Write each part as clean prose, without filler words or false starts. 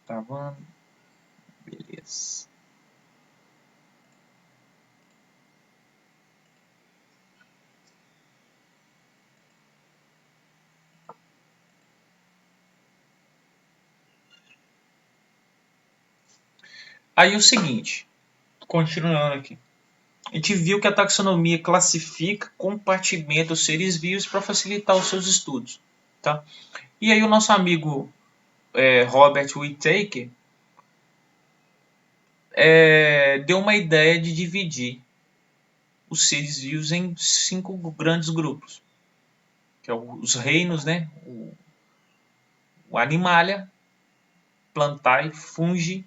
Travando. Beleza. Aí o seguinte, continuando aqui. A gente viu que a taxonomia classifica, compartimenta os seres vivos para facilitar os seus estudos. Tá? E aí o nosso amigo Robert Whittaker deu uma ideia de dividir os seres vivos em 5 grandes grupos. Que é os reinos, né? O Animalia, Plantae, Fungi,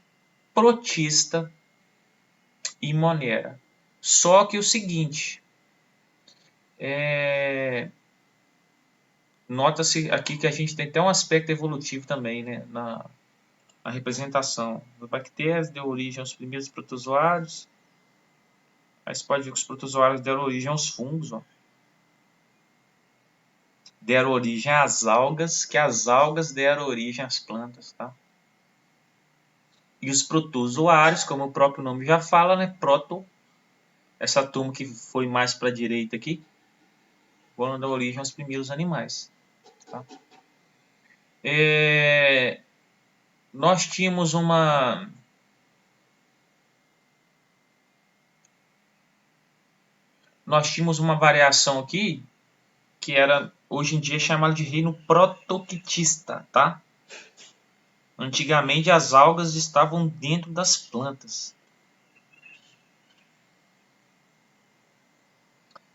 Protista e Monera. Só que o seguinte, nota-se aqui que a gente tem até um aspecto evolutivo também, né? Na representação. As bactérias deu origem aos primeiros protozoários. Aí você pode ver que os protozoários deram origem aos fungos, ó. Deram origem às algas, que as algas deram origem às plantas, tá? E os protozoários, como o próprio nome já fala, né? Essa turma que foi mais para a direita aqui, foram dar origem aos primeiros animais. Tá? Nós tínhamos uma variação aqui que era hoje em dia chamada de reino protoctista, tá? Antigamente as algas estavam dentro das plantas.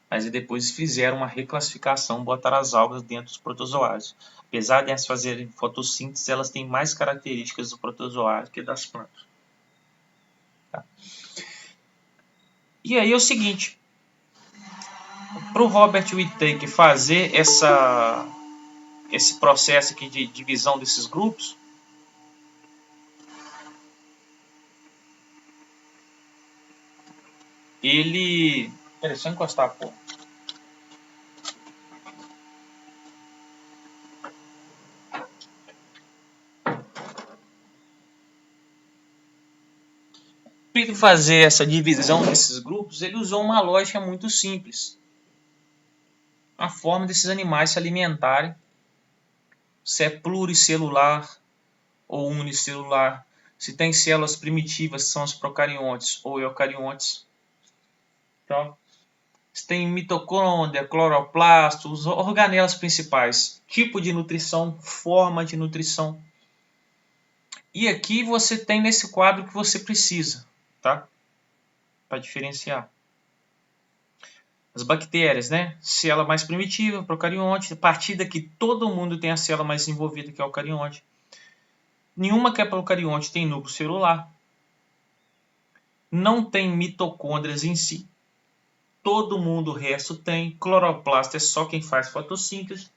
Mas depois fizeram uma reclassificação, botaram as algas dentro dos protozoários. Apesar de elas fazerem fotossíntese, elas têm mais características do protozoário que das plantas. Tá? E aí é o seguinte, para o Robert Whittaker fazer esse processo aqui de divisão desses grupos, ele... Peraí, só encostar a porra. Para fazer essa divisão desses grupos, ele usou uma lógica muito simples. A forma desses animais se alimentarem, se é pluricelular ou unicelular, se tem células primitivas, que são os procariontes ou eucariontes. Então, se tem mitocôndria, cloroplasto, os organelas principais, tipo de nutrição, forma de nutrição. E aqui você tem nesse quadro que você precisa, tá? Para diferenciar. As bactérias, né? Célula mais primitiva, procarionte. A partir daqui todo mundo tem a célula mais desenvolvida, que é o eucarionte. Nenhuma que é procarionte tem núcleo celular. Não tem mitocôndrias em si. Todo mundo o resto tem. Cloroplasto é só quem faz fotossíntese.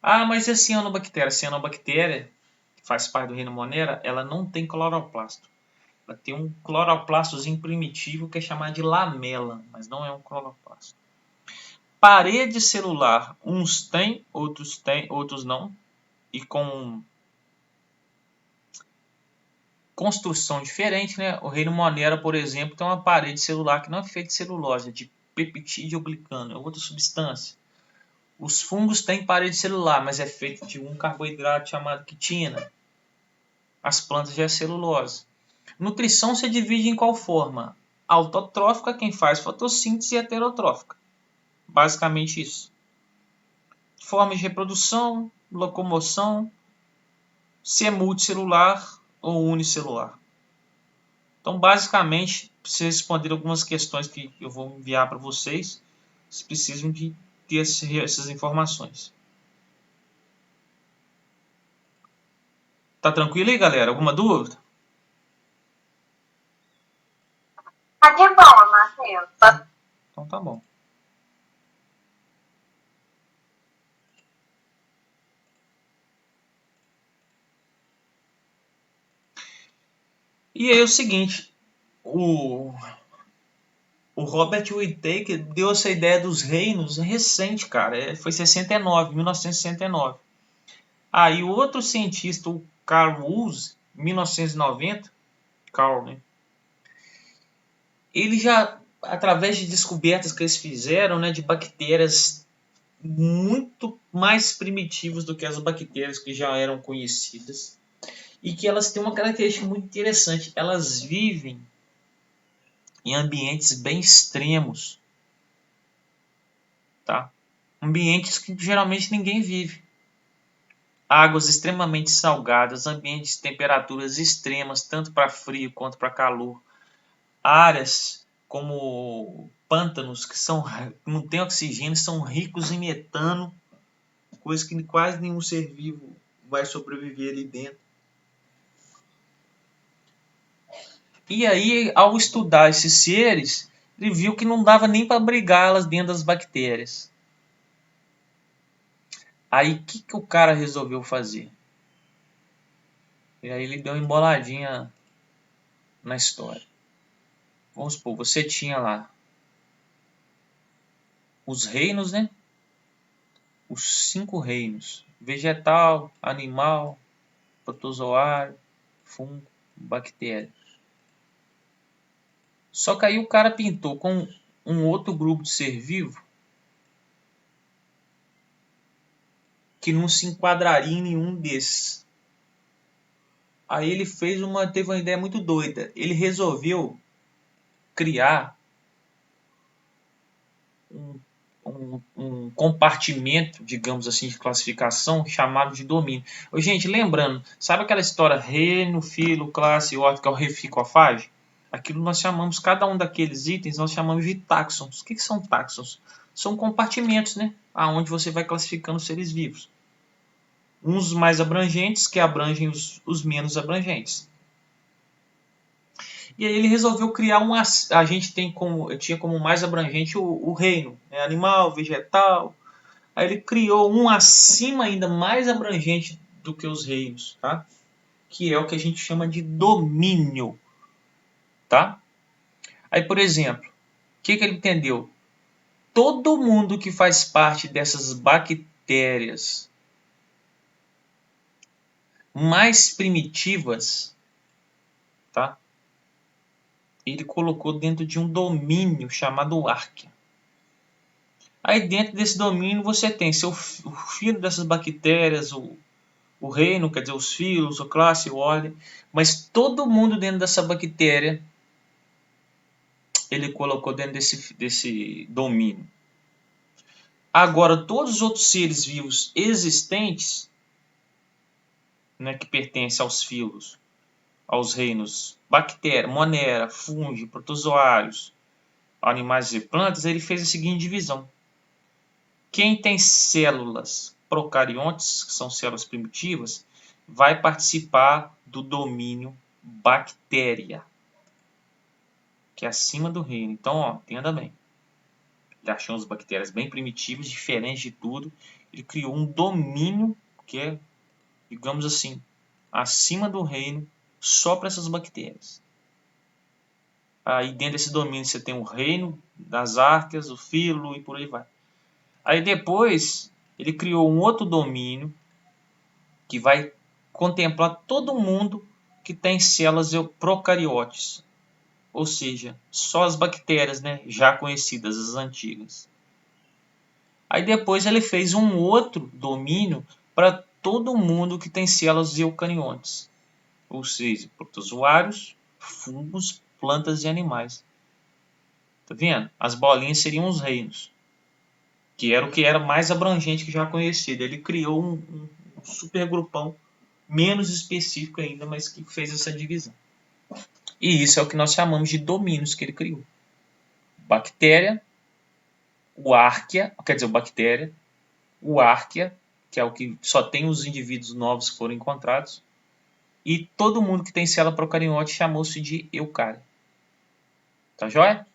Ah, mas e a cianobactéria? A cianobactéria, que faz parte do reino Monera, ela não tem cloroplasto. Ela tem um cloroplastozinho primitivo que é chamado de lamela, mas não é um cloroplasto. Parede celular, uns têm, outros não. E com construção diferente, né? O reino Monera, por exemplo, tem uma parede celular que não é feita de celulose, é de peptídeo glicano, é outra substância. Os fungos têm parede celular, mas é feito de um carboidrato chamado quitina. As plantas já é celulose. Nutrição se divide em qual forma? Autotrófica, quem faz fotossíntese, e heterotrófica. Basicamente isso. Formas de reprodução, locomoção, se é multicelular ou unicelular. Então, basicamente, para vocês responderem algumas questões que eu vou enviar para vocês, vocês precisam de ter essas informações. Tá tranquilo aí, galera? Alguma dúvida? Tá de boa, Matheus. Então tá bom. E aí é o seguinte, o Robert Whittaker deu essa ideia dos reinos recente, cara. Foi 1969. Aí o outro cientista, o Carl Woese, 1990, Carl, né? Ele já, através de descobertas que eles fizeram, né, de bactérias muito mais primitivas do que as bactérias que já eram conhecidas, e que elas têm uma característica muito interessante, elas vivem em ambientes bem extremos, tá? Ambientes que geralmente ninguém vive. Águas extremamente salgadas, ambientes de temperaturas extremas, tanto para frio quanto para calor. Áreas como pântanos que não têm oxigênio, são ricos em metano, coisa que quase nenhum ser vivo vai sobreviver ali dentro. E aí, ao estudar esses seres, ele viu que não dava nem para abrigá-las dentro das bactérias. Aí, o que o cara resolveu fazer? E aí ele deu uma emboladinha na história. Vamos supor, você tinha lá os reinos, né? Os 5 reinos: vegetal, animal, protozoário, fungo, bactéria. Só que aí o cara pintou com um outro grupo de ser vivo que não se enquadraria em nenhum desses. Aí ele teve uma ideia muito doida. Ele resolveu criar um compartimento, digamos assim, de classificação chamado de domínio. Gente, lembrando, sabe aquela história reino, filo, classe, ordem, que é o reficofage? Aquilo nós chamamos, cada um daqueles itens, nós chamamos de táxons. O que são táxons? São compartimentos, né? Onde você vai classificando os seres vivos. Uns mais abrangentes que abrangem os menos abrangentes. E aí ele resolveu criar a gente tinha como mais abrangente o reino, né? Animal, vegetal. Aí ele criou um acima ainda mais abrangente do que os reinos, tá? Que é o que a gente chama de domínio, tá? Aí, por exemplo, o que ele entendeu? Todo mundo que faz parte dessas bactérias mais primitivas, tá? Ele colocou dentro de um domínio chamado Arquia. Aí dentro desse domínio você tem o filho dessas bactérias, o reino, quer dizer, os filos, a classe, a ordem, mas todo mundo dentro dessa bactéria ele colocou dentro desse domínio. Agora, todos os outros seres vivos existentes, né, que pertencem aos filos, aos reinos bactéria, monera, fungo, protozoários, animais e plantas, ele fez a seguinte divisão. Quem tem células procariontes, que são células primitivas, vai participar do domínio bactéria, que é acima do reino. Então, ó, entenda bem. Ele achou as bactérias bem primitivas, diferentes de tudo. Ele criou um domínio que é, digamos assim, acima do reino, só para essas bactérias. Aí dentro desse domínio você tem o reino das árqueas, o filo e por aí vai. Aí depois ele criou um outro domínio que vai contemplar todo mundo que tem células procariotes, ou seja, só as bactérias, né, já conhecidas, as antigas. Aí depois ele fez um outro domínio para todo mundo que tem células eucariontes, ou seja, protozoários, fungos, plantas e animais. Tá vendo? As bolinhas seriam os reinos, que era o que era mais abrangente que já conhecido. Ele criou um super grupão menos específico ainda, mas que fez essa divisão. E isso é o que nós chamamos de domínios que ele criou. Bactéria, o Arquia, quer dizer, bactéria, o Arquia, que é o que só tem os indivíduos novos que foram encontrados, e todo mundo que tem célula procarionte chamou-se de eucário. Tá joia?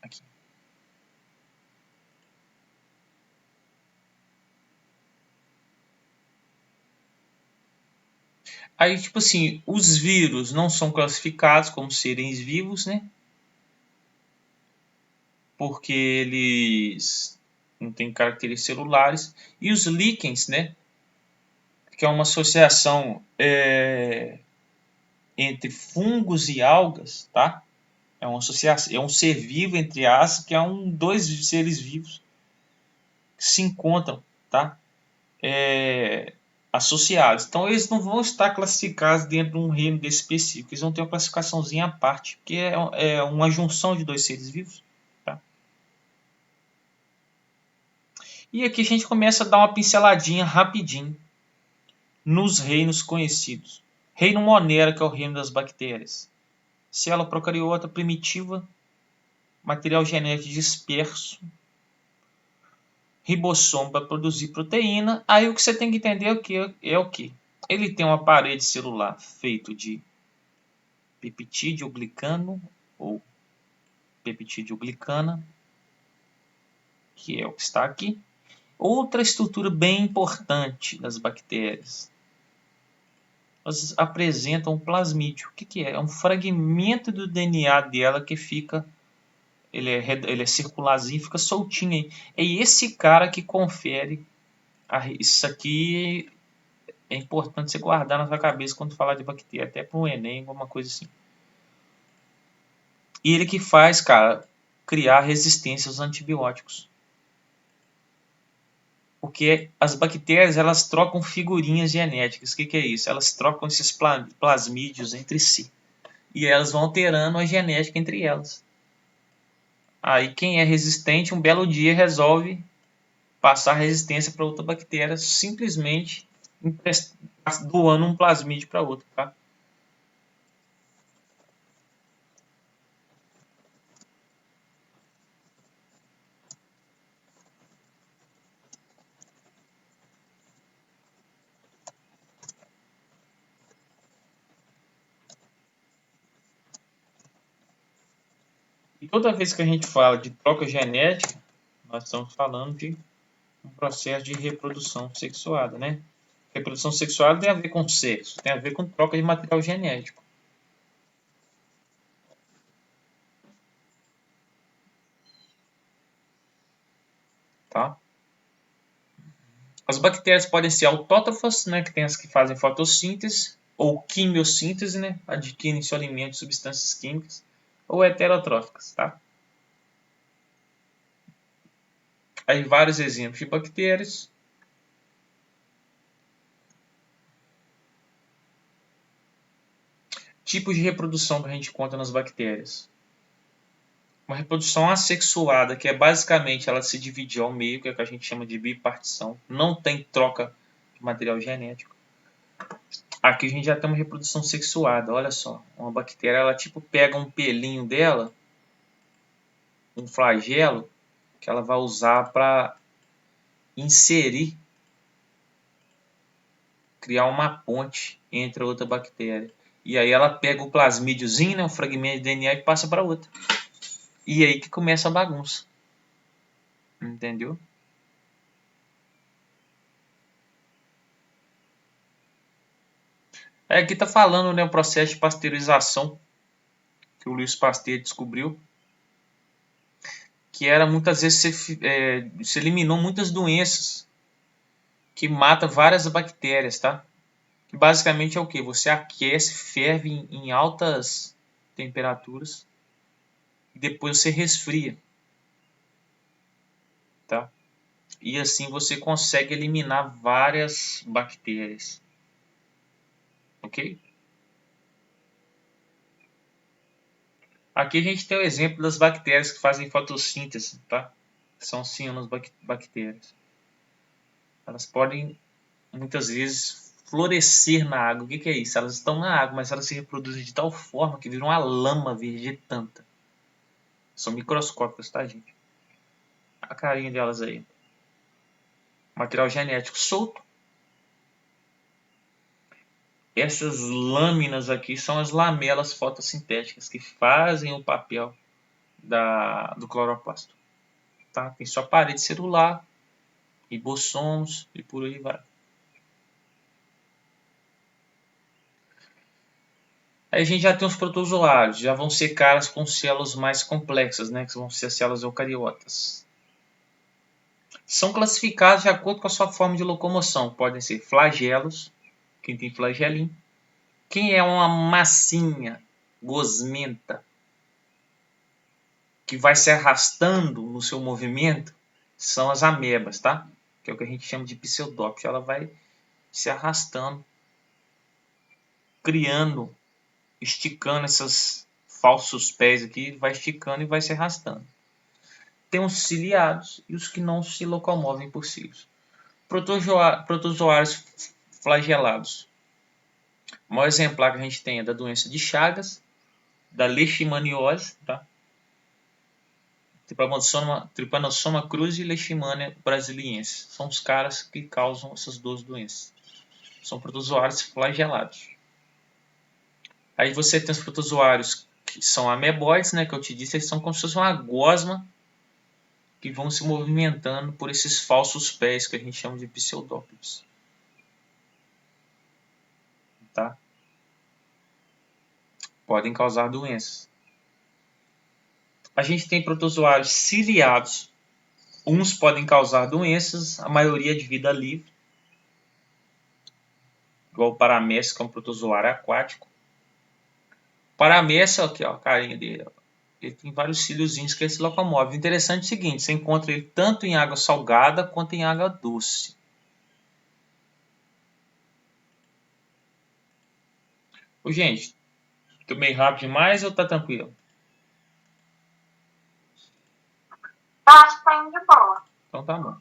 Aqui. Aí, tipo assim, os vírus não são classificados como seres vivos, né? Porque eles não tem características celulares. E os líquens, né, que é uma associação entre fungos e algas, tá? É uma associação, é um ser vivo entre aspas, que é dois seres vivos que se encontram, tá? Associados. Então eles não vão estar classificados dentro de um reino desse específico. Eles vão ter uma classificaçãozinha à parte, que é uma junção de dois seres vivos, tá? E aqui a gente começa a dar uma pinceladinha rapidinho nos reinos conhecidos. Reino Monera, que é o reino das bactérias. Célula procariota primitiva, material genético disperso, ribossomo para produzir proteína. Aí o que você tem que entender é o que? Ele tem uma parede celular feito de peptídeo glicano ou peptídeo glicana, que é o que está aqui. Outra estrutura bem importante das bactérias. Elas apresentam um plasmídio. O que é? É um fragmento do DNA dela que fica, ele é circularzinho, fica soltinho aí. É esse cara que confere. Isso aqui é importante você guardar na sua cabeça quando falar de bactéria, até para o Enem, alguma coisa assim. E ele que faz, cara, criar resistência aos antibióticos. Porque as bactérias, elas trocam figurinhas genéticas. O que é isso? Elas trocam esses plasmídios entre si. E elas vão alterando a genética entre elas. Aí quem é resistente, um belo dia resolve passar resistência para outra bactéria, simplesmente doando um plasmídio para outra, tá? E toda vez que a gente fala de troca genética, nós estamos falando de um processo de reprodução sexuada, né? Reprodução sexuada tem a ver com sexo, tem a ver com troca de material genético. Tá? As bactérias podem ser autótrofas, né, que tem as que fazem fotossíntese, ou quimiossíntese, né, adquirem seu alimento de substâncias químicas, ou heterotróficas. Tá? Aí vários exemplos de bactérias. Tipos de reprodução que a gente conta nas bactérias. Uma reprodução assexuada, que é basicamente ela se dividir ao meio, que é o que a gente chama de bipartição. Não tem troca de material genético. Aqui a gente já tem uma reprodução sexuada, olha só. Uma bactéria, ela tipo pega um pelinho dela, um flagelo, que ela vai usar para inserir, criar uma ponte entre a outra bactéria. E aí ela pega o plasmídiozinho, né, um fragmento de DNA e passa para outra. E aí que começa a bagunça. Entendeu? Aqui está falando, né, o processo de pasteurização que o Louis Pasteur descobriu, que era muitas vezes se eliminou muitas doenças que matam várias bactérias, tá? Que basicamente é o que? Você aquece, ferve em altas temperaturas e depois você resfria, tá? E assim você consegue eliminar várias bactérias, ok? Aqui a gente tem o exemplo das bactérias que fazem fotossíntese, tá? São cianobactérias. Elas podem muitas vezes florescer na água. O que é isso? Elas estão na água, mas elas se reproduzem de tal forma que viram uma lama vegetanta. São microscópicas, tá, gente? A carinha delas aí. Material genético solto. Essas lâminas aqui são as lamelas fotossintéticas que fazem o papel do cloroplasto. Tá? Tem só parede celular, ribossomos e por aí vai. Aí a gente já tem os protozoários, já vão ser caras com células mais complexas, né? Que vão ser as células eucariotas. São classificados de acordo com a sua forma de locomoção. Podem ser flagelos, quem tem flagelinho. Quem é uma massinha gosmenta, que vai se arrastando no seu movimento, são as amebas, tá? Que é o que a gente chama de pseudóptero. Ela vai se arrastando, criando, esticando esses falsos pés aqui, vai esticando e vai se arrastando. Tem os ciliados e os que não se locomovem por cílios. Protozoários flagelados. O maior exemplar que a gente tem é da doença de Chagas, da leishmaniose, tá? Trypanosoma cruzi e Leishmania brasiliensis. São os caras que causam essas duas doenças. São protozoários flagelados. Aí você tem os protozoários que são ameboides, né, que eu te disse, eles são como se fosse uma gosma que vão se movimentando por esses falsos pés que a gente chama de pseudópodes. Tá? Podem causar doenças. A gente tem protozoários ciliados. Uns podem causar doenças, a maioria de vida livre. Igual o paramécio, que é um protozoário aquático. O paramécio, aqui, ó, a carinha dele, ó. Ele tem vários ciliozinhos que ele se locomove. Interessante é o seguinte, você encontra ele tanto em água salgada quanto em água doce. Ô, gente, tô meio rápido demais ou tá tranquilo? Acho que tá indo de boa. Então tá bom.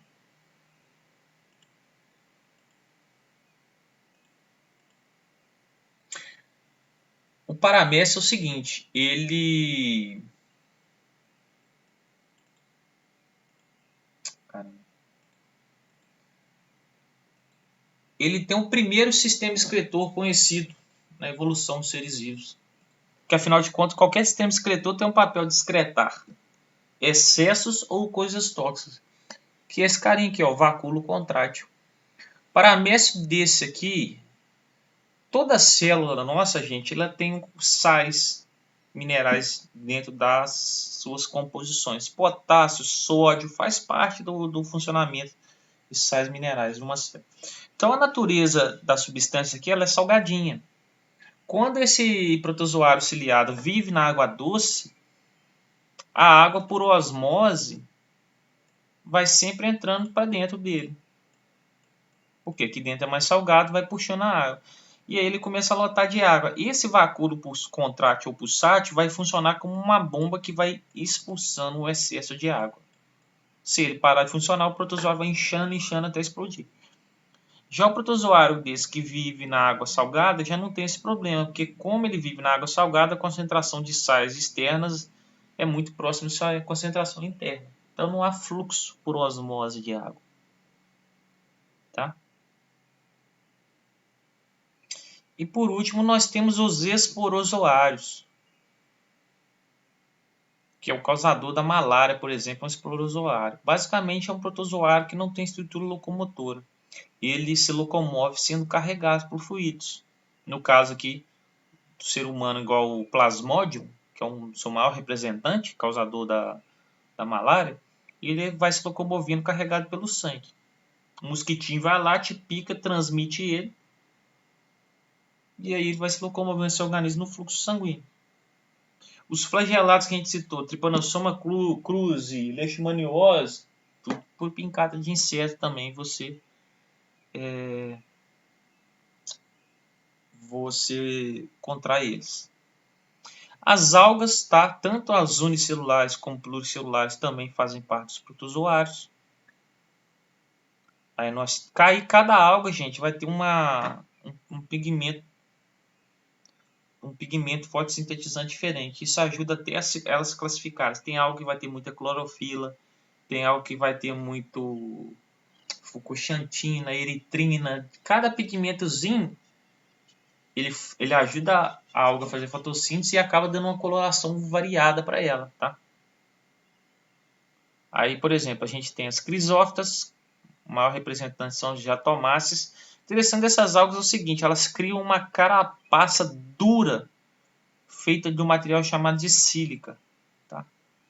O paramécio é o seguinte, ele... Ele tem o primeiro sistema excretor conhecido na evolução dos seres vivos. Porque, afinal de contas, qualquer sistema excretor tem um papel de excretar excessos ou coisas tóxicas. Que é esse carinha aqui, ó, o vacúolo contrátil. Paramécio desse aqui, toda célula nossa, gente, ela tem sais minerais dentro das suas composições. Potássio, sódio, faz parte do funcionamento de sais minerais de uma célula. Então, a natureza da substância aqui ela é salgadinha. Quando esse protozoário ciliado vive na água doce, a água por osmose vai sempre entrando para dentro dele. Porque aqui dentro é mais salgado, vai puxando a água. E aí ele começa a lotar de água. E esse vacúolo contrátil ou pulsátil vai funcionar como uma bomba que vai expulsando o excesso de água. Se ele parar de funcionar, o protozoário vai inchando até explodir. Já o protozoário desse que vive na água salgada já não tem esse problema, porque como ele vive na água salgada, a concentração de sais externas é muito próxima da concentração interna. Então não há fluxo por osmose de água. Tá? E por último nós temos os esporozoários, que é o causador da malária, por exemplo, é um esporozoário. Basicamente é um protozoário que não tem estrutura locomotora. Ele se locomove sendo carregado por fluidos. No caso aqui do ser humano, igual o plasmódio, que é o seu maior representante, causador da malária, ele vai se locomovendo carregado pelo sangue. O mosquitinho vai lá, te pica, transmite ele, e aí ele vai se locomovendo no seu organismo no fluxo sanguíneo. Os flagelados que a gente citou, Trypanosoma cruzi, Leishmaniose, tudo por pincada de inseto também, você contrai eles. As algas, tá? Tanto as unicelulares como pluricelulares também fazem parte dos protozoários. Aí cada alga, gente, vai ter um pigmento fotossintetizante diferente. Isso ajuda até elas classificarem. Tem algo que vai ter muita clorofila, tem algo que vai ter muito fucoxantina, eritrina. Cada pigmentozinho ele ajuda a alga a fazer fotossíntese e acaba dando uma coloração variada para ela, tá? Aí, por exemplo, a gente tem as crisófitas, o maior representante são os diatomáceas. Interessante dessas algas é o seguinte, elas criam uma carapaça dura, feita de um material chamado de sílica, tá?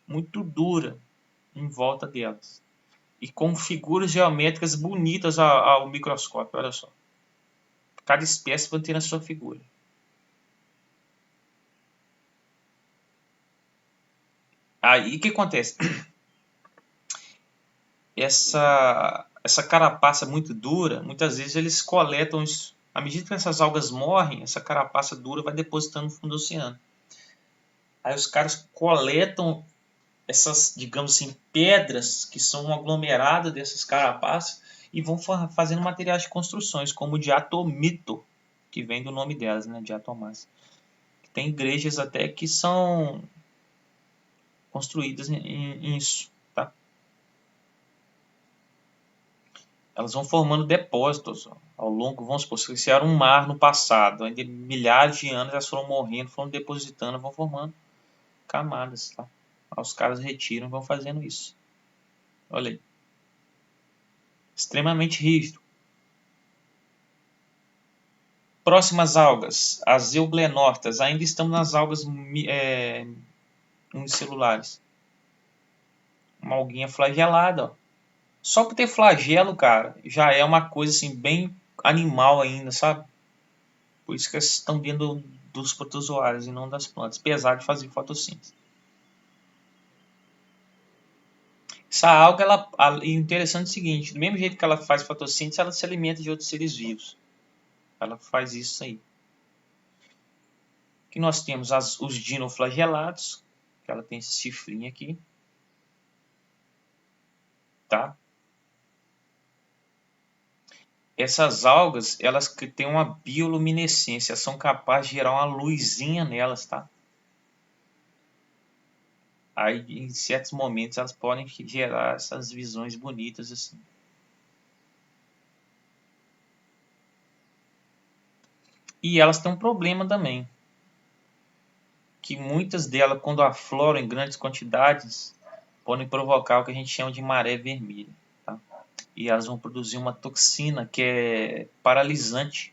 Muito dura em volta delas. e com figuras geométricas bonitas ao microscópio. Olha só. Cada espécie vai ter a sua figura. Aí o que acontece? Essa carapaça muito dura, muitas vezes eles coletam isso. À medida que essas algas morrem, essa carapaça dura vai depositando no fundo do oceano. Aí os caras coletam essas, digamos assim, pedras que são um aglomerado dessas carapaças e vão fazendo materiais de construções, como o diatomito, que vem do nome delas, né, diatomácea. Tem igrejas até que são construídas em isso, tá? Elas vão formando depósitos ao longo, vamos supor, se era um mar no passado, ainda milhares de anos elas foram morrendo, foram depositando, vão formando camadas, tá? Aí os caras retiram e vão fazendo isso. Olha aí. Extremamente rígido. Próximas algas, as euglenortas. Ainda estamos nas algas unicelulares. Uma alguinha flagelada, ó. Só por ter flagelo, cara, já é uma coisa assim bem animal ainda, sabe? Por isso que elas estão dentro dos protozoários e não das plantas, apesar de fazer fotossíntese. Essa alga, interessante é o seguinte, do mesmo jeito que ela faz fotossíntese, ela se alimenta de outros seres vivos. Ela faz isso aí. Aqui nós temos os dinoflagelados, que ela tem esse chifrinho aqui. Tá? Essas algas, elas que têm uma bioluminescência, são capazes de gerar uma luzinha nelas, tá? Aí, em certos momentos, elas podem gerar essas visões bonitas assim. E elas têm um problema também, que muitas delas, quando afloram em grandes quantidades, podem provocar o que a gente chama de maré vermelha, tá? E elas vão produzir uma toxina que é paralisante.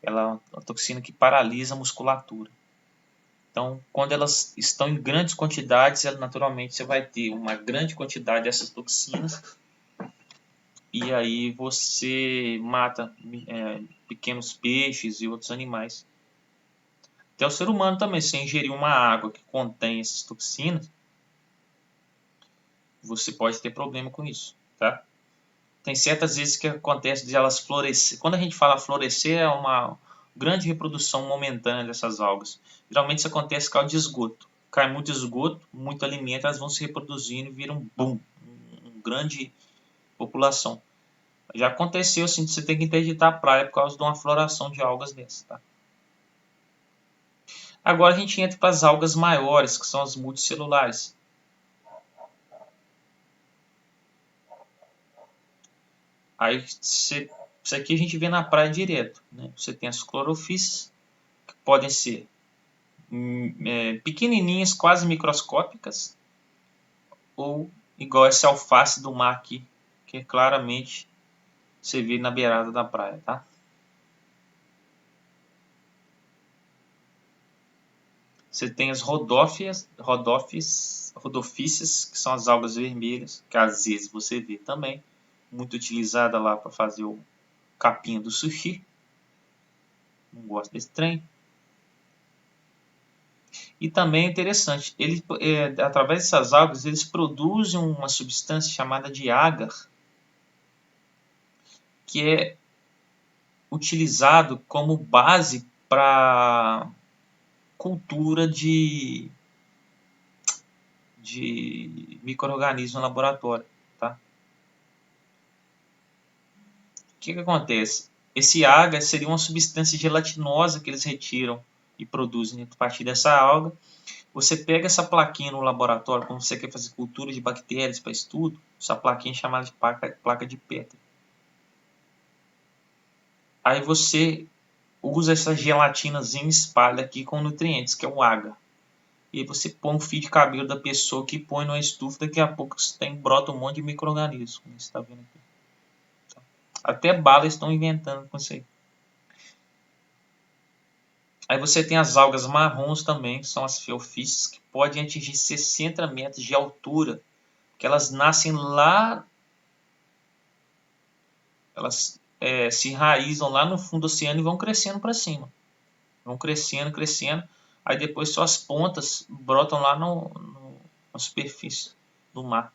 Ela é uma toxina que paralisa a musculatura. Então, quando elas estão em grandes quantidades, naturalmente você vai ter uma grande quantidade dessas toxinas e aí você mata pequenos peixes e outros animais. Até o ser humano também, se ingerir uma água que contém essas toxinas, você pode ter problema com isso, tá? Tem certas vezes que acontece de elas florescer. Quando a gente fala florescer, é uma grande reprodução momentânea dessas algas. Geralmente isso acontece por causa de esgoto. Cai muito esgoto, muito alimento, elas vão se reproduzindo e viram uma grande população. Já aconteceu assim, de você ter que interditar a praia por causa de uma floração de algas dessas. Tá? Agora a gente entra para as algas maiores, que são as multicelulares. Aí isso aqui a gente vê na praia direto. Né? Você tem as clorofícias, que podem ser pequenininhas, quase microscópicas, ou igual esse alface do mar aqui, que é claramente você vê na beirada da praia, tá? Você tem as rodófias, rodofícias, que são as algas vermelhas, que às vezes você vê também, muito utilizada lá para fazer o capinha do sushi. Não gosto desse trem. E também é interessante, através dessas algas, eles produzem uma substância chamada de agar, que é utilizado como base para cultura de micro-organismos no laboratório. Tá? O que acontece? Esse agar seria uma substância gelatinosa que eles retiram e produzem a partir dessa alga. Você pega essa plaquinha no laboratório, quando você quer fazer cultura de bactérias para estudo, essa plaquinha é chamada de placa de Petri. Aí você usa essa gelatinazinha e espalha aqui com nutrientes, que é o agar. E aí você põe um fio de cabelo da pessoa que põe numa estufa, daqui a pouco brota um monte de micro-organismos, como você está vendo aqui. Até balas estão inventando com isso aí. Aí você tem as algas marrons também, que são as feofícias, que podem atingir 60 metros de altura que elas nascem lá, elas se enraizam lá no fundo do oceano e vão crescendo para cima. Vão crescendo, crescendo. Aí depois suas pontas brotam lá na superfície do mar.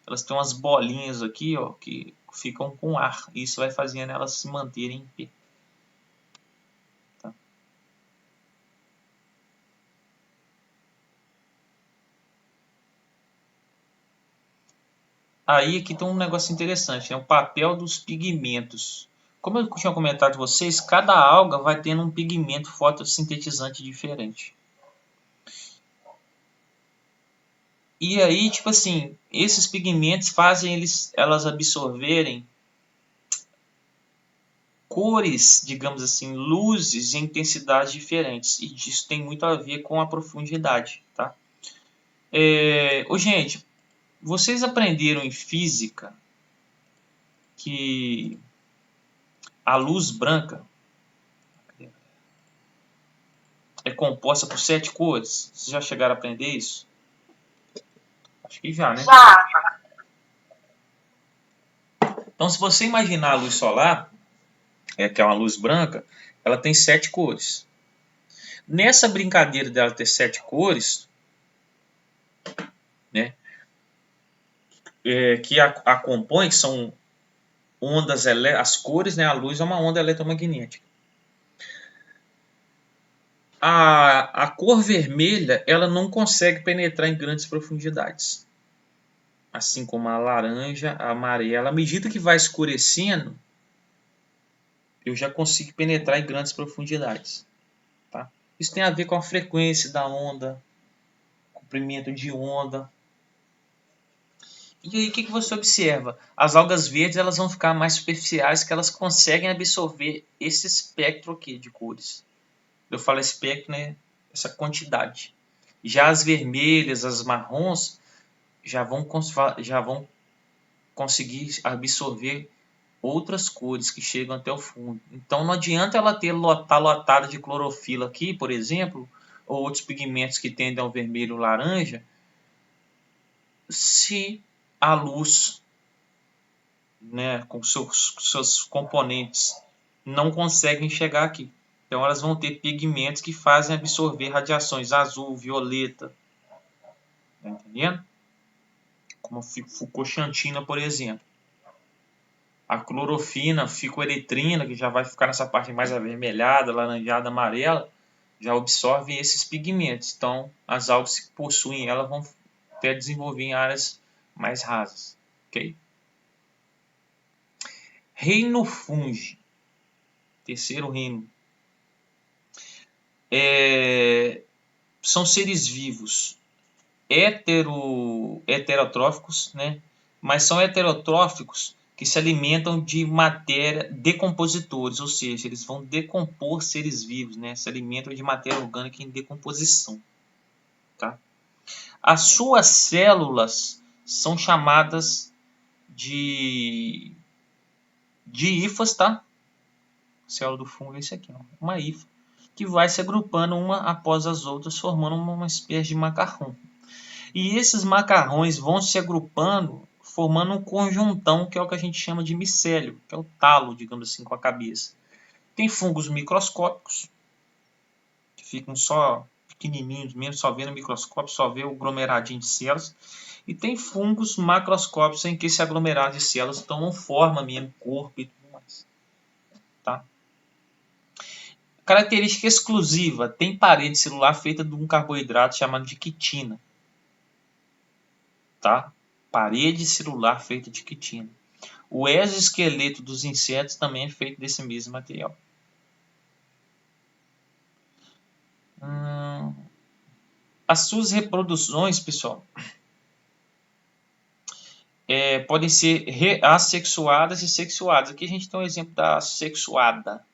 Elas têm umas bolinhas aqui, ó, que ficam com ar. E isso vai fazendo elas se manterem em pé. Tá? Aí aqui tem um negócio interessante, né? O papel dos pigmentos. Como eu tinha comentado com vocês, cada alga vai tendo um pigmento fotossintetizante diferente. E aí, tipo assim, esses pigmentos fazem elas absorverem cores, digamos assim, luzes em intensidades diferentes. E isso tem muito a ver com a profundidade, tá? Gente, vocês aprenderam em física que a luz branca é composta por 7 cores? Vocês já chegaram a aprender isso? Acho que já, né? Já. Então, se você imaginar a luz solar, que é uma luz branca, ela tem 7 cores. Nessa brincadeira dela ter 7 cores, né, que a compõem, que são ondas, as cores, né, a luz é uma onda eletromagnética. A cor vermelha, ela não consegue penetrar em grandes profundidades. Assim como a laranja, a amarela. À medida que vai escurecendo, eu já consigo penetrar em grandes profundidades. Tá? Isso tem a ver com a frequência da onda, comprimento de onda. E aí o que você observa? As algas verdes elas vão ficar mais superficiais, que elas conseguem absorver esse espectro aqui de cores. Eu falo espectro, né? Essa quantidade. Já as vermelhas, as marrons, já vão conseguir absorver outras cores que chegam até o fundo. Então não adianta ela estar lotada de clorofila aqui, por exemplo, ou outros pigmentos que tendem ao vermelho ou laranja, se a luz, né, com seus componentes, não conseguem chegar aqui. Então elas vão ter pigmentos que fazem absorver radiações azul, violeta. Tá entendendo? Como a fucoxantina, por exemplo. A clorofina, ficoeritrina, que já vai ficar nessa parte mais avermelhada, laranjada, amarela, já absorve esses pigmentos. Então as algas que possuem ela vão até desenvolver em áreas mais rasas. Ok? Reino fungi. Terceiro reino. São seres vivos heterotróficos, né? Mas são heterotróficos que se alimentam de matéria, decompositores, ou seja, eles vão decompor seres vivos, né? Se alimentam de matéria orgânica em decomposição. Tá? As suas células são chamadas de hifas, tá? A célula do fungo é isso aqui, ó, uma hifa, que vai se agrupando uma após as outras, formando uma espécie de macarrão. E esses macarrões vão se agrupando, formando um conjuntão, que é o que a gente chama de micélio, que é o talo, digamos assim, com a cabeça. Tem fungos microscópicos, que ficam só pequenininhos mesmo, só vê no microscópio, só vê o aglomeradinho de células. E tem fungos macroscópicos em que esse aglomerado de células tomam forma mesmo, corpo e tudo mais. Tá? Característica exclusiva, tem parede celular feita de um carboidrato chamado de quitina. Tá? Parede celular feita de quitina. O exoesqueleto dos insetos também é feito desse mesmo material. As suas reproduções, pessoal, podem ser assexuadas e sexuadas. Aqui a gente tem um exemplo da sexuada.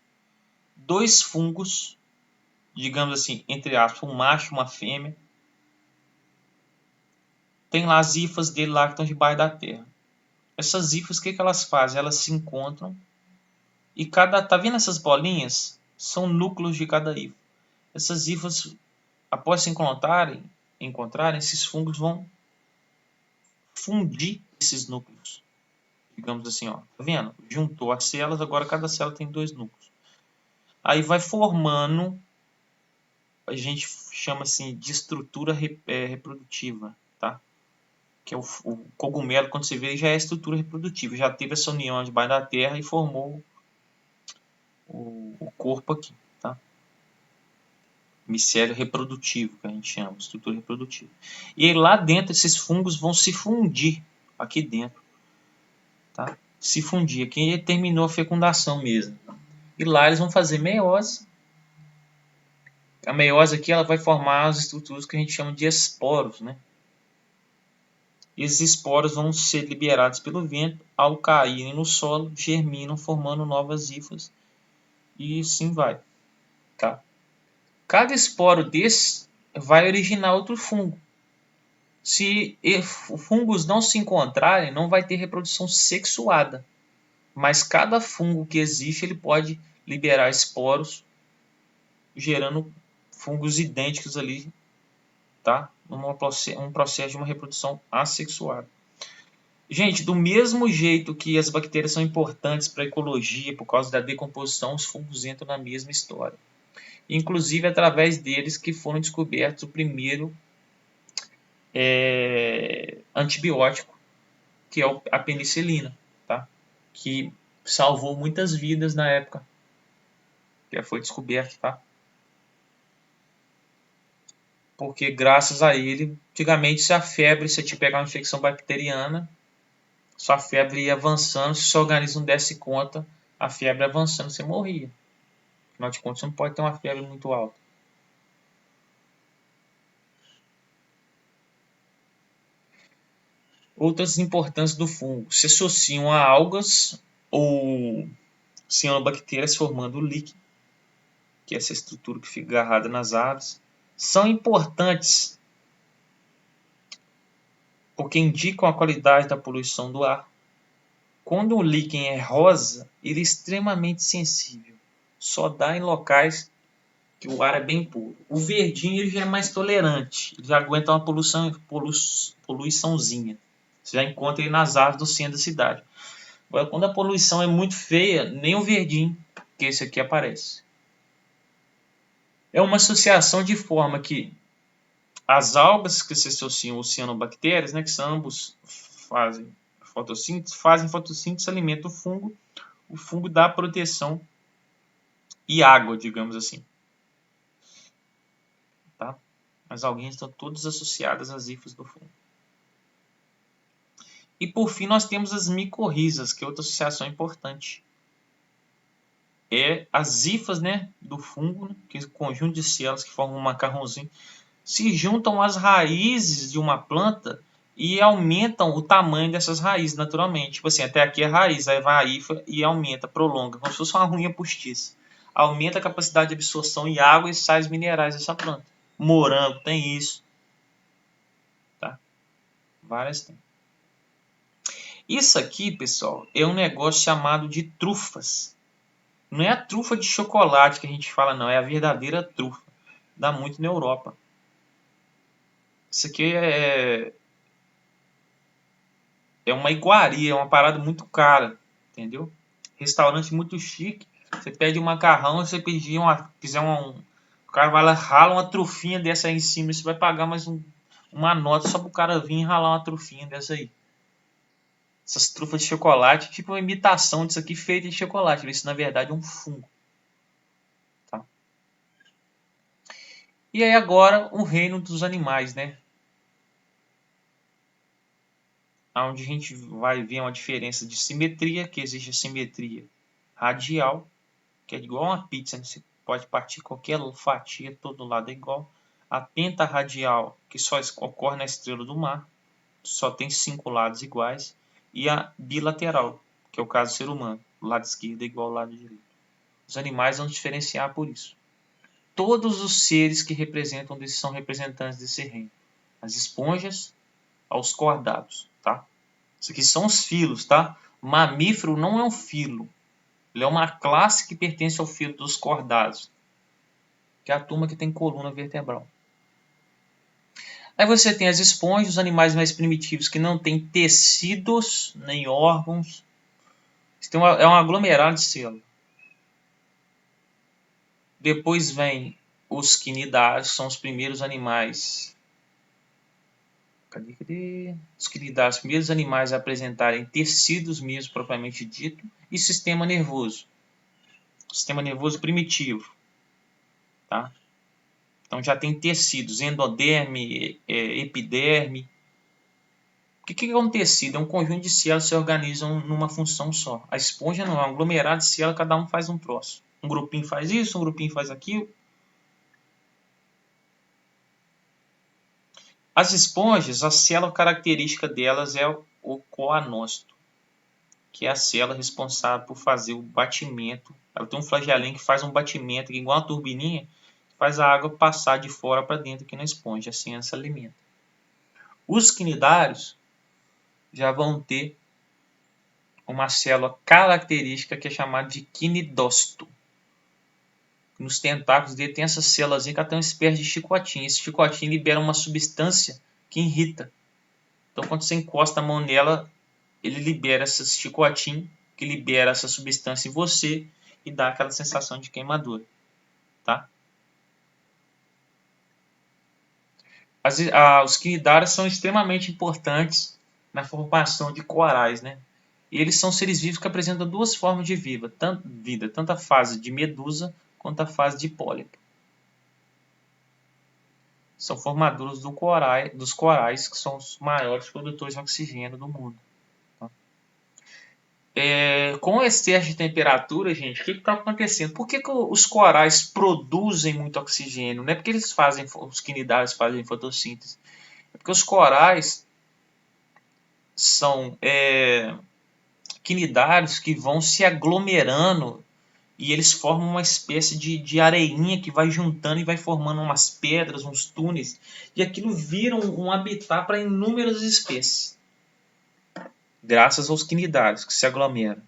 2 fungos, digamos assim, entre aspas, um macho e uma fêmea, tem lá as hifas dele lá que estão debaixo da terra. Essas hifas, o que elas fazem? Elas se encontram e tá vendo essas bolinhas? São núcleos de cada hifa. Essas hifas, após se encontrarem, esses fungos vão fundir esses núcleos. Digamos assim, ó, tá vendo? Juntou as células, agora cada célula tem 2 núcleos. Aí vai formando, a gente chama assim de estrutura reprodutiva, tá? Que é o cogumelo, quando você vê, já é estrutura reprodutiva, já teve essa união debaixo da terra e formou o corpo aqui, tá? Micélio reprodutivo, que a gente chama, estrutura reprodutiva. E aí lá dentro esses fungos vão se fundir aqui dentro, tá? Se fundir, aqui terminou a fecundação mesmo. E lá eles vão fazer meiose. A meiose aqui ela vai formar as estruturas que a gente chama de esporos, né? E esses esporos vão ser liberados pelo vento, ao caírem no solo, germinam, formando novas hifas. E assim vai, tá? Cada esporo desse vai originar outro fungo. Se fungos não se encontrarem, não vai ter reprodução sexuada. Mas cada fungo que existe, ele pode liberar esporos, gerando fungos idênticos ali, tá? Um processo de uma reprodução assexuada. Gente, do mesmo jeito que as bactérias são importantes para a ecologia por causa da decomposição, os fungos entram na mesma história. Inclusive através deles que foram descobertos o primeiro antibiótico, que é a penicilina, tá? Que salvou muitas vidas na época que já foi descoberto, tá? Porque graças a ele, antigamente se a febre, se te pegar uma infecção bacteriana, sua febre ia avançando, se o seu organismo desse conta, a febre avançando, você morria. Afinal de contas, você não pode ter uma febre muito alta. Outras importâncias do fungo se associam a algas ou cianobactérias formando o líquido, que é essa estrutura que fica agarrada nas árvores. São importantes porque indicam a qualidade da poluição do ar. Quando o líquen é rosa, ele é extremamente sensível. Só dá em locais que o ar é bem puro. O verdinho ele já é mais tolerante, ele já aguenta uma poluiçãozinha. Você já encontra ele nas árvores do centro da cidade. Agora, quando a poluição é muito feia, nem o verdinho, que esse aqui aparece. É uma associação de forma que as algas que se associam aos cianobactérias, né, que são ambos fazem fotossíntese, alimentam o fungo dá proteção e água, digamos assim. Tá? As alguinhas estão todas associadas às hifas do fungo. E por fim nós temos as micorrizas, que é outra associação importante. As hifas, né, do fungo, né, que é o conjunto de células que formam um macarrãozinho, se juntam às raízes de uma planta e aumentam o tamanho dessas raízes naturalmente. Tipo assim, até aqui é a raiz, aí vai a hifa e aumenta, prolonga, como se fosse uma unha postiça. Aumenta a capacidade de absorção de água e sais minerais dessa planta. Morango tem isso. Tá? Várias tem. Isso aqui, pessoal, é um negócio chamado de trufas. Não é a trufa de chocolate que a gente fala, não. É a verdadeira trufa. Dá muito na Europa. Isso aqui é uma iguaria, é uma parada muito cara. Entendeu? Restaurante muito chique. Você pede um macarrão, você quiser o cara vai lá, rala uma trufinha dessa aí em cima. Você vai pagar mais uma nota só pro cara vir e ralar uma trufinha dessa aí. Essas trufas de chocolate, tipo uma imitação disso aqui feita de chocolate. Isso na verdade é um fungo. Tá? E aí agora o reino dos animais, né? Onde a gente vai ver uma diferença de simetria, que existe a simetria radial, que é igual a uma pizza, né? Você pode partir qualquer fatia, todo lado é igual. A pentarradial, que só ocorre na estrela do mar, só tem 5 lados iguais. E a bilateral, que é o caso do ser humano, o lado esquerdo é igual ao lado direito. Os animais vão diferenciar por isso. Todos os seres que são representantes desse reino. As esponjas aos cordados, tá? Isso aqui são os filos, tá? Mamífero não é um filo. Ele é uma classe que pertence ao filo dos cordados, que é a turma que tem coluna vertebral. Aí você tem as esponjas, os animais mais primitivos que não têm tecidos nem órgãos. Você tem é um aglomerado de célula. Depois vem os quinidários, são os primeiros animais. Cadê? Os quinidários, os primeiros animais a apresentarem tecidos mesmo propriamente dito. E sistema nervoso. Sistema nervoso primitivo. Tá? Então já tem tecidos, endoderme, epiderme. O que é um tecido? É um conjunto de células que se organizam numa função só. A esponja não, é um aglomerado de células, cada um faz um troço. Um grupinho faz isso, um grupinho faz aquilo. As esponjas, a célula característica delas é o coanócito, que é a célula responsável por fazer o batimento. Ela tem um flagelinho que faz um batimento, igual uma turbininha, que faz a água passar de fora para dentro aqui na esponja, assim ela se alimenta. Os quinidários já vão ter uma célula característica que é chamada de quinidócito. Nos tentáculos dele tem essa célula que tem uma espécie de chicotinho. Esse chicotinho libera uma substância que irrita. Então quando você encosta a mão nela, ele libera esse chicotinho, que libera essa substância em você e dá aquela sensação de queimadura. Tá? Os quinidários são extremamente importantes na formação de corais, né? E eles são seres vivos que apresentam duas formas de vida, tanto a fase de medusa quanto a fase de pólipo. São formadores dos corais, que são os maiores produtores de oxigênio do mundo. Tá? Com o excesso de temperatura, gente, o que está acontecendo? Por que os corais produzem muito oxigênio? Não é porque os quinidários fazem fotossíntese. É porque os corais são quinidários que vão se aglomerando e eles formam uma espécie de areinha que vai juntando e vai formando umas pedras, uns túneis, e aquilo vira um habitat para inúmeras espécies, graças aos quinidários que se aglomeram.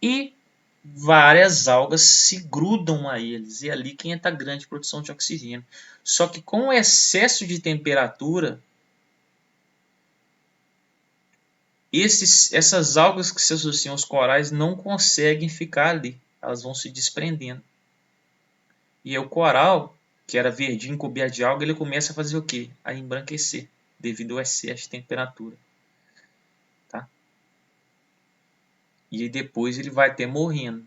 E várias algas se grudam a eles, e é ali que entra a grande produção de oxigênio. Só que com o excesso de temperatura, essas algas que se associam aos corais não conseguem ficar ali, elas vão se desprendendo. E o coral, que era verdinho, coberto de alga, ele começa a fazer o quê? A embranquecer, devido ao excesso de temperatura. Tá? E aí depois ele vai até morrendo.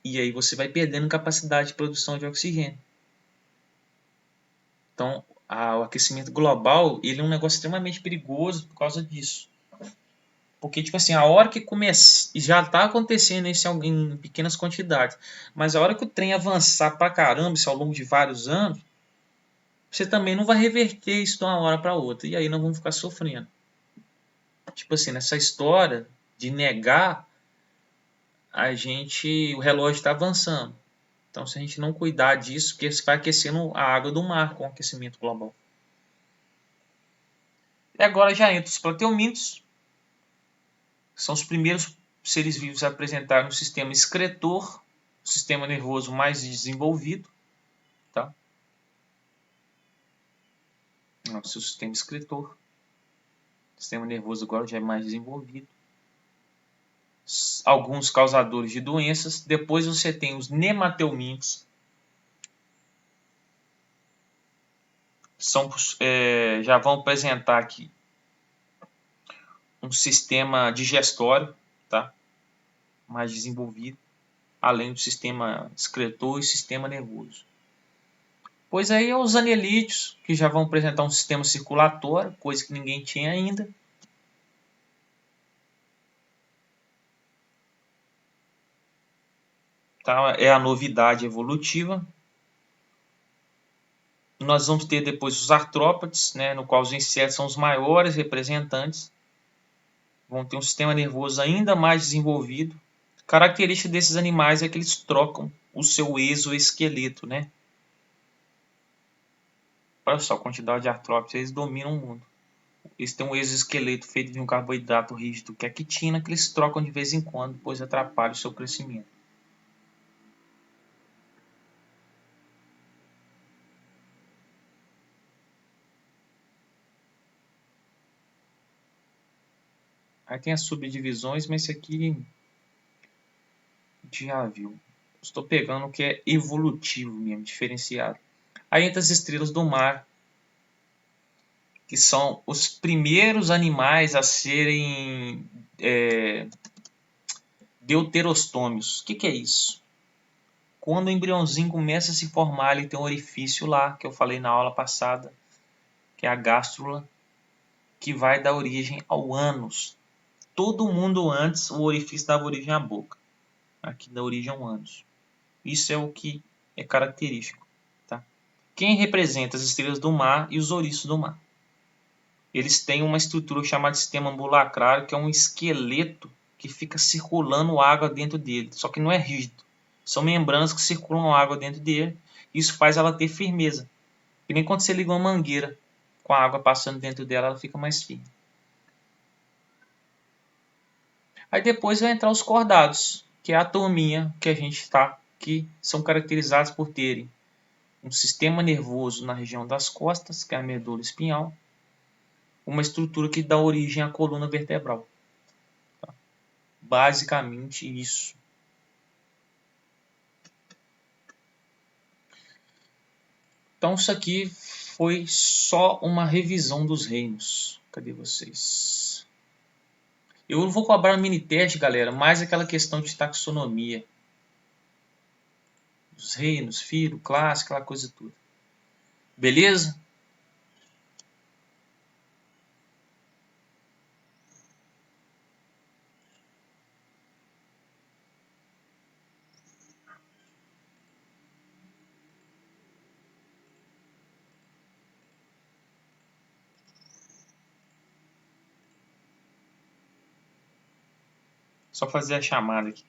E aí você vai perdendo capacidade de produção de oxigênio. Então, o aquecimento global, ele é um negócio extremamente perigoso por causa disso. Porque, tipo assim, a hora que começa, já está acontecendo isso em pequenas quantidades, mas a hora que o trem avançar pra caramba, isso ao longo de vários anos, você também não vai reverter isso de uma hora para outra. E aí nós vamos ficar sofrendo. Tipo assim, nessa história de negar, o relógio está avançando. Então, se a gente não cuidar disso, porque você vai aquecendo a água do mar com o aquecimento global. E agora já entra os plateumintos. São os primeiros seres vivos a apresentar um sistema excretor, um sistema nervoso mais desenvolvido. Tá? Nosso sistema excretor. O sistema nervoso agora já é mais desenvolvido. Alguns causadores de doenças. Depois você tem os nemateumintos. Já vão apresentar aqui um sistema digestório, tá? Mais desenvolvido, além do sistema excretor e sistema nervoso. Pois aí os anelídeos, que já vão apresentar um sistema circulatório, coisa que ninguém tinha ainda. Tá? É a novidade evolutiva. Nós vamos ter depois os artrópodes, né, no qual os insetos são os maiores representantes. Vão ter um sistema nervoso ainda mais desenvolvido. Característica desses animais é que eles trocam o seu exoesqueleto, né? Olha só a quantidade de artrópodes, eles dominam o mundo. Eles têm um exoesqueleto feito de um carboidrato rígido, que é a quitina, que eles trocam de vez em quando, pois atrapalha o seu crescimento. Aí tem as subdivisões, mas esse aqui já viu. Estou pegando o que é evolutivo mesmo, diferenciado. Aí entra as estrelas do mar, que são os primeiros animais a serem deuterostômios. O que é isso? Quando o embriãozinho começa a se formar, ele tem um orifício lá, que eu falei na aula passada, que é a gástrula, que vai dar origem ao ânus. Todo mundo antes, o orifício dava origem à boca. Aqui dá origem ao ânus. Isso é o que é característico. Tá? Quem representa as estrelas do mar e os ouriços do mar? Eles têm uma estrutura chamada sistema ambulacrário, que é um esqueleto que fica circulando água dentro dele, só que não é rígido. São membranas que circulam água dentro dele, e isso faz ela ter firmeza. E nem quando você liga uma mangueira com a água passando dentro dela, ela fica mais firme. Aí depois vai entrar os cordados, que é a turminha que a gente está, que são caracterizados por terem um sistema nervoso na região das costas, que é a medula espinhal, uma estrutura que dá origem à coluna vertebral. Tá? Basicamente isso. Então isso aqui foi só uma revisão dos reinos. Cadê vocês? Eu não vou cobrar um mini teste, galera, mais aquela questão de taxonomia. Os reinos, filo, classe, aquela coisa toda. Beleza? Só fazer a chamada aqui.